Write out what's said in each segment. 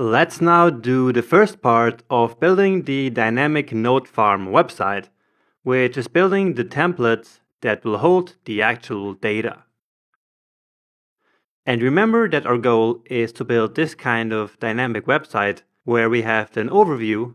Let's now do the first part of building the dynamic node farm website, which is building the templates that will hold the actual data. And remember that our goal is to build this kind of dynamic website where we have an overview,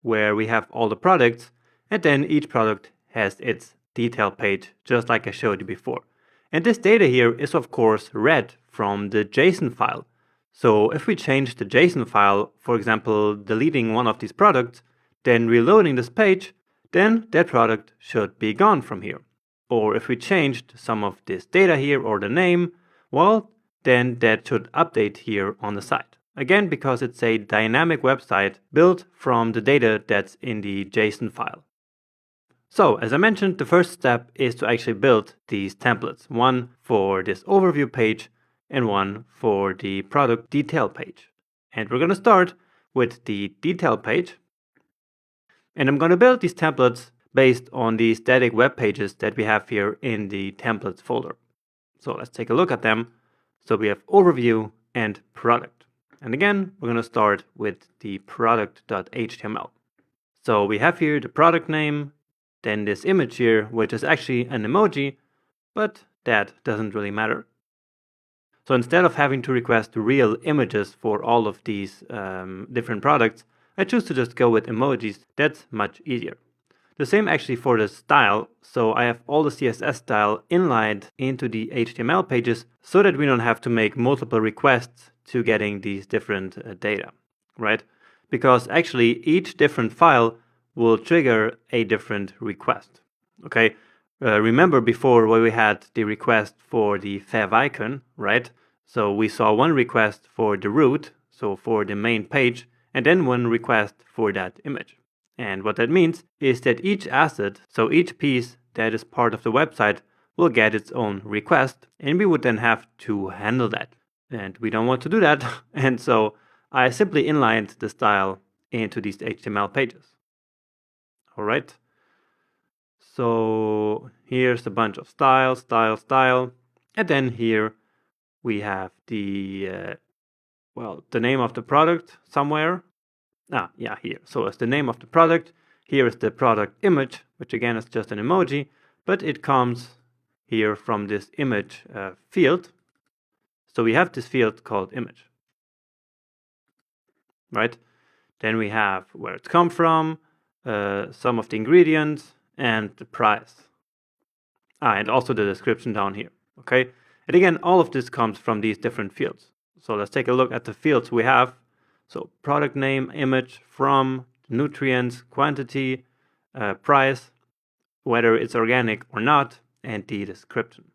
where we have all the products, and then each product has its detail page, just like I showed you before. And this data here is of course read from the JSON file. So if we change the JSON file, for example, deleting one of these products, then reloading this page, then that product should be gone from here. Or if we changed some of this data here or the name, well, then that should update here on the site. Again, because it's a dynamic website built from the data that's in the JSON file. So, as I mentioned, the first step is to actually build these templates. One for this overview page and one for the product detail page. And we're going to start with the detail page. And I'm going to build these templates based on the static web pages that we have here in the templates folder. So let's take a look at them. So we have overview and product. And again, we're going to start with the product.html. So we have here the product name, then this image here, which is actually an emoji, but that doesn't really matter. So instead of having to request real images for all of these different products, I choose to just go with emojis. That's much easier. The same actually for the style. So I have all the CSS style inlined into the HTML pages so that we don't have to make multiple requests to getting these different data, right? Because actually each different file will trigger a different request, okay? Remember before where we had the request for the favicon, right? So we saw one request for the root, so for the main page, and then one request for that image. And what that means is that each asset, so each piece that is part of the website, will get its own request, and we would then have to handle that. And we don't want to do that, and so I simply inlined the style into these HTML pages. All right. So here's a bunch of style, and then here we have the name of the product somewhere. Here. So it's the name of the product. Here is the product image, which again is just an emoji, but it comes here from this image field. So we have this field called image, right? Then we have where it's come from, some of the ingredients, and the price. And also the description down here, okay? And again, all of this comes from these different fields. So let's take a look at the fields we have. So product name, image, from, nutrients, quantity, price, whether it's organic or not, and the description.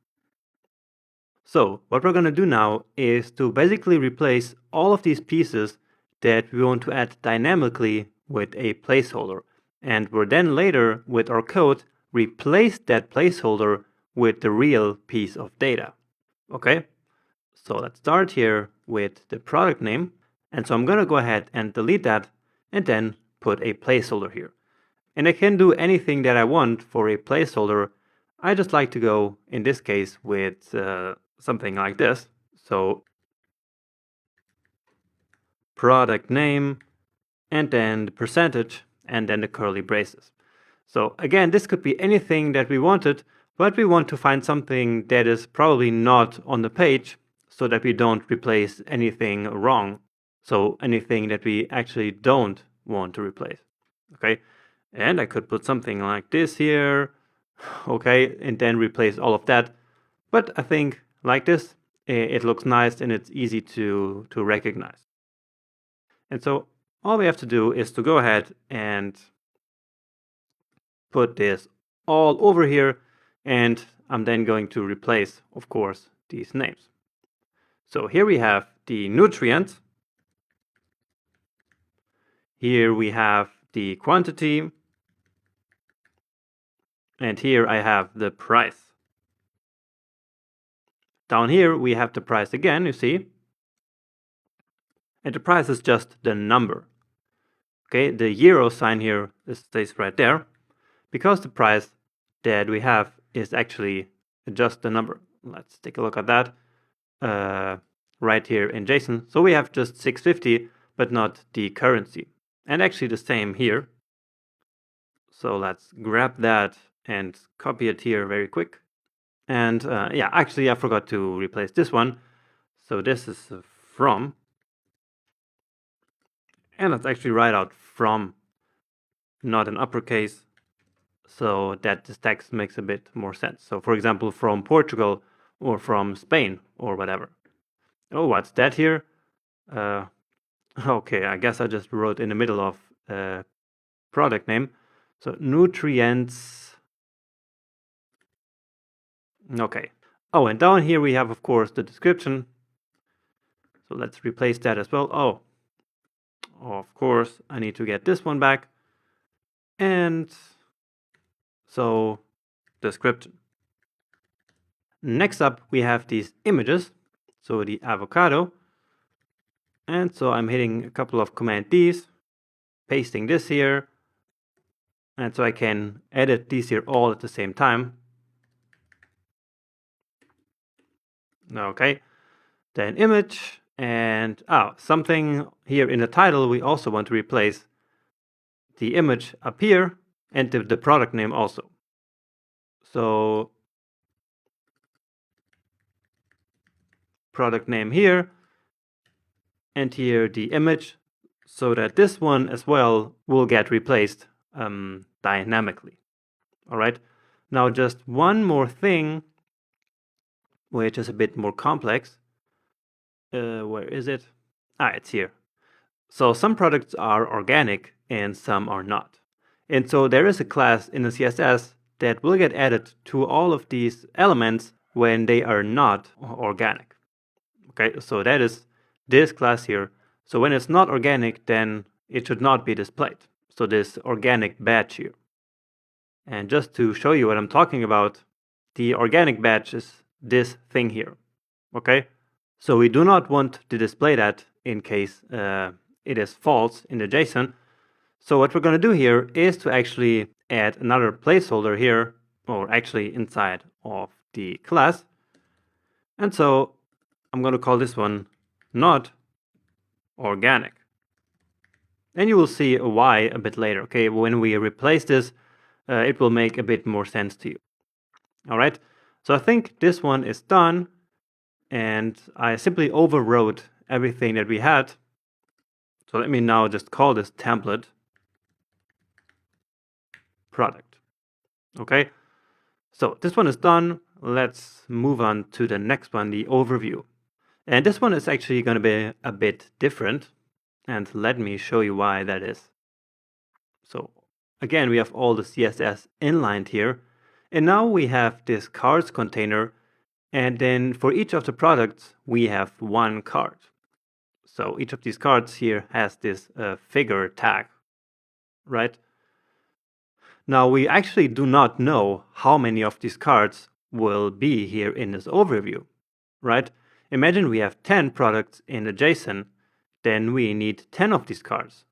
So what we're going to do now is to basically replace all of these pieces that we want to add dynamically with a placeholder. And we're then later, with our code, replace that placeholder with the real piece of data. Okay? So let's start here with the product name. And so I'm going to go ahead and delete that and then put a placeholder here. And I can do anything that I want for a placeholder. I just like to go, in this case, with something like this. So product name, and then the percentage, and then the curly braces. So again, this could be anything that we wanted, but we want to find something that is probably not on the page so that we don't replace anything wrong. So anything that we actually don't want to replace, okay? And I could put something like this here, okay, and then replace all of that. But I think like this, it looks nice and it's easy to recognize. And so all we have to do is to go ahead and put this all over here, and I'm then going to replace, of course, these names. So here we have the nutrient. Here we have the quantity. And here I have the price. Down here we have the price again, you see. And the price is just the number. Okay, the euro sign here stays right there, because the price that we have is actually just the number. Let's take a look at that right here in JSON. So we have just 650, but not the currency. And actually the same here. So let's grab that and copy it here very quick. And yeah, actually I forgot to replace this one. So this is from. And let's actually write out from, not in uppercase, so that this text makes a bit more sense. So for example, from Portugal or from Spain or whatever. Oh, what's that here? Okay, I guess I just wrote in the middle of product name. So nutrients. Okay. Oh, and down here we have, of course, the description. So let's replace that as well. Oh, of course, I need to get this one back. And so description. Next up, we have these images. So the avocado. And so I'm hitting a couple of Command Ds, pasting this here. And so I can edit these here all at the same time. Okay, then image, and something here in the title we also want to replace the image up here and the product name also. So product name here, and here the image, so that this one as well will get replaced dynamically. All right, now just one more thing, which is a bit more complex. Where is it? It's here. So some products are organic and some are not. And so there is a class in the CSS that will get added to all of these elements when they are not organic. Okay, so that is this class here. So when it's not organic, then it should not be displayed. So this organic badge here. And just to show you what I'm talking about, the organic badge is this thing here. Okay, so we do not want to display that in case it is false in the JSON. So what we're going to do here is to actually add another placeholder here, or actually inside of the class. And so I'm going to call this one not organic. And you will see why a bit later. Okay, when we replace this, it will make a bit more sense to you. All right, so I think this one is done. And I simply overwrote everything that we had. So let me now just call this template product. Okay, so this one is done. Let's move on to the next one, the overview. And this one is actually going to be a bit different. And let me show you why that is. So again, we have all the CSS inlined here. And now we have this cards container. And then for each of the products, we have one card. So each of these cards here has this figure tag, right? Now we actually do not know how many of these cards will be here in this overview, right? Imagine we have 10 products in the JSON, then we need 10 of these cards.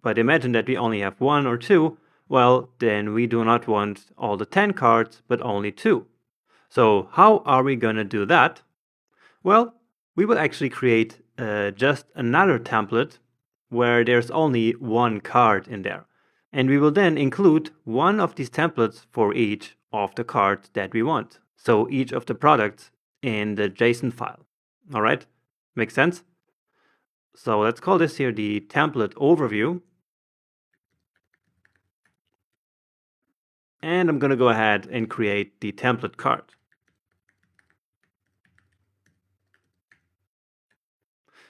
But imagine that we only have 1 or 2, well, then we do not want all the 10 cards, but only 2. So how are we going to do that? Well, we will actually create just another template where there's only one card in there. And we will then include one of these templates for each of the cards that we want. So each of the products in the JSON file. All right, makes sense? So let's call this here the template overview. And I'm going to go ahead and create the template card.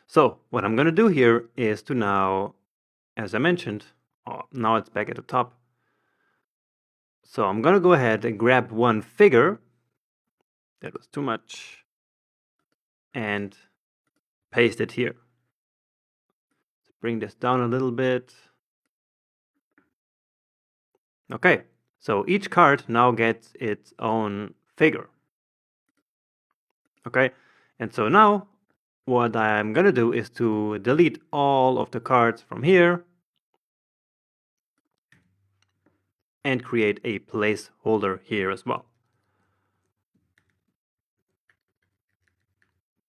So what I'm going to do here is to now, as I mentioned, now it's back at the top. So I'm going to go ahead and grab one figure. That was too much. And paste it here. Let's bring this down a little bit. Okay, so each card now gets its own figure. Okay, and so now what I'm going to do is to delete all of the cards from here and create a placeholder here as well.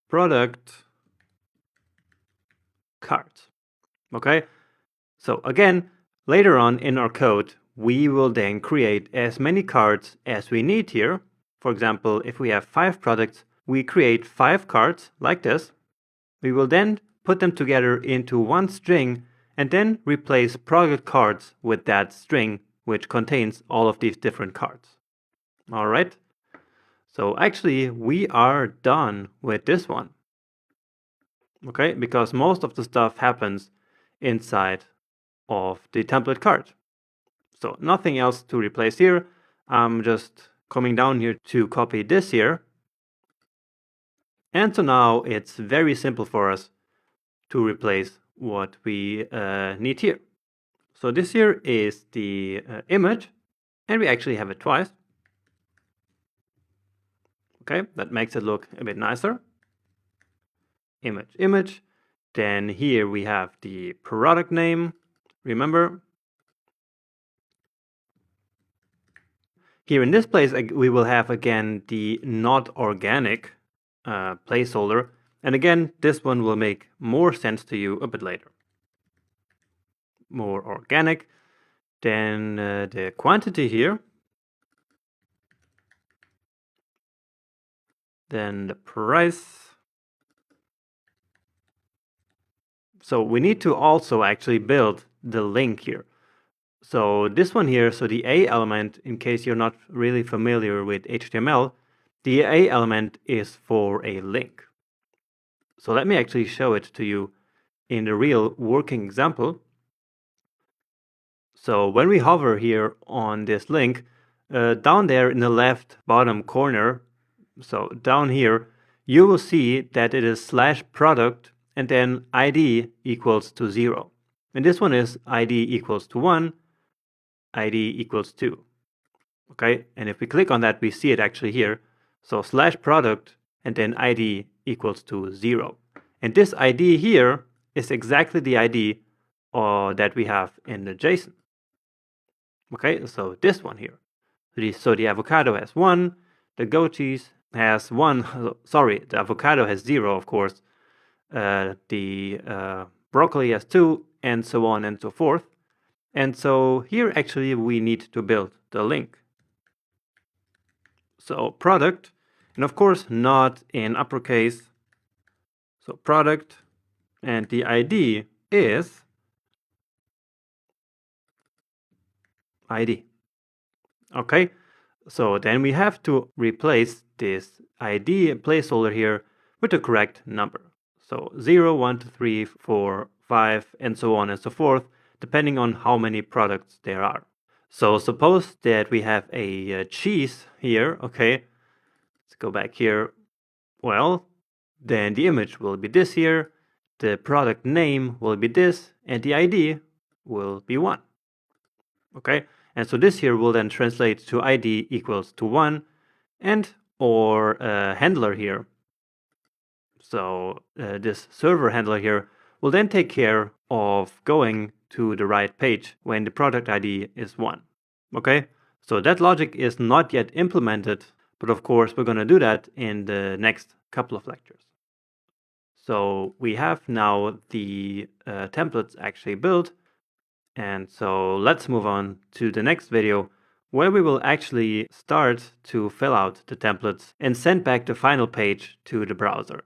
Product cards. Okay, so again, later on in our code, we will then create as many cards as we need here. For example, if we have 5 products, we create 5 cards like this. We will then put them together into one string and then replace product cards with that string, which contains all of these different cards. All right. So actually, we are done with this one. Okay, because most of the stuff happens inside of the template card. So nothing else to replace here. I'm just coming down here to copy this here. And so now it's very simple for us to replace what we need here. So this here is the image, and we actually have it twice. Okay, that makes it look a bit nicer. Image, image. Then here we have the product name, remember. Here in this place, we will have again the not organic placeholder. And again, this one will make more sense to you a bit later. More organic. Then the quantity here. Then the price. So we need to also actually build the link here. So this one here, so the A element, in case you're not really familiar with HTML, the A element is for a link. So let me actually show it to you in the real working example. So when we hover here on this link, down there in the left bottom corner, so down here, you will see that it is /product and then ID equals to 0. And this one is ID equals to 1, ID equals 2. Okay, and if we click on that, we see it actually here. So /product and then ID equals to 0. And this ID here is exactly the ID that we have in the JSON. Okay, so this one here. So the avocado has 1, the goat cheese has 1, sorry, the avocado has 0, of course. The broccoli has 2, and so on and so forth. And so here actually we need to build the link. So product, and of course not in uppercase. So product, and the ID is ID. Okay, so then we have to replace this ID placeholder here with the correct number. So 0, 1, 2, 3, 4, 5, and so on and so forth, depending on how many products there are. So suppose that we have a cheese here, okay, let's go back here. Well, then the image will be this here, the product name will be this, and the ID will be 1. Okay, and so this here will then translate to ID equals to 1, and or handler here. So this server handler here will then take care of going to the right page when the product ID is 1. Okay, so that logic is not yet implemented, but of course we're going to do that in the next couple of lectures. So we have now the templates actually built, and so let's move on to the next video where we will actually start to fill out the templates and send back the final page to the browser.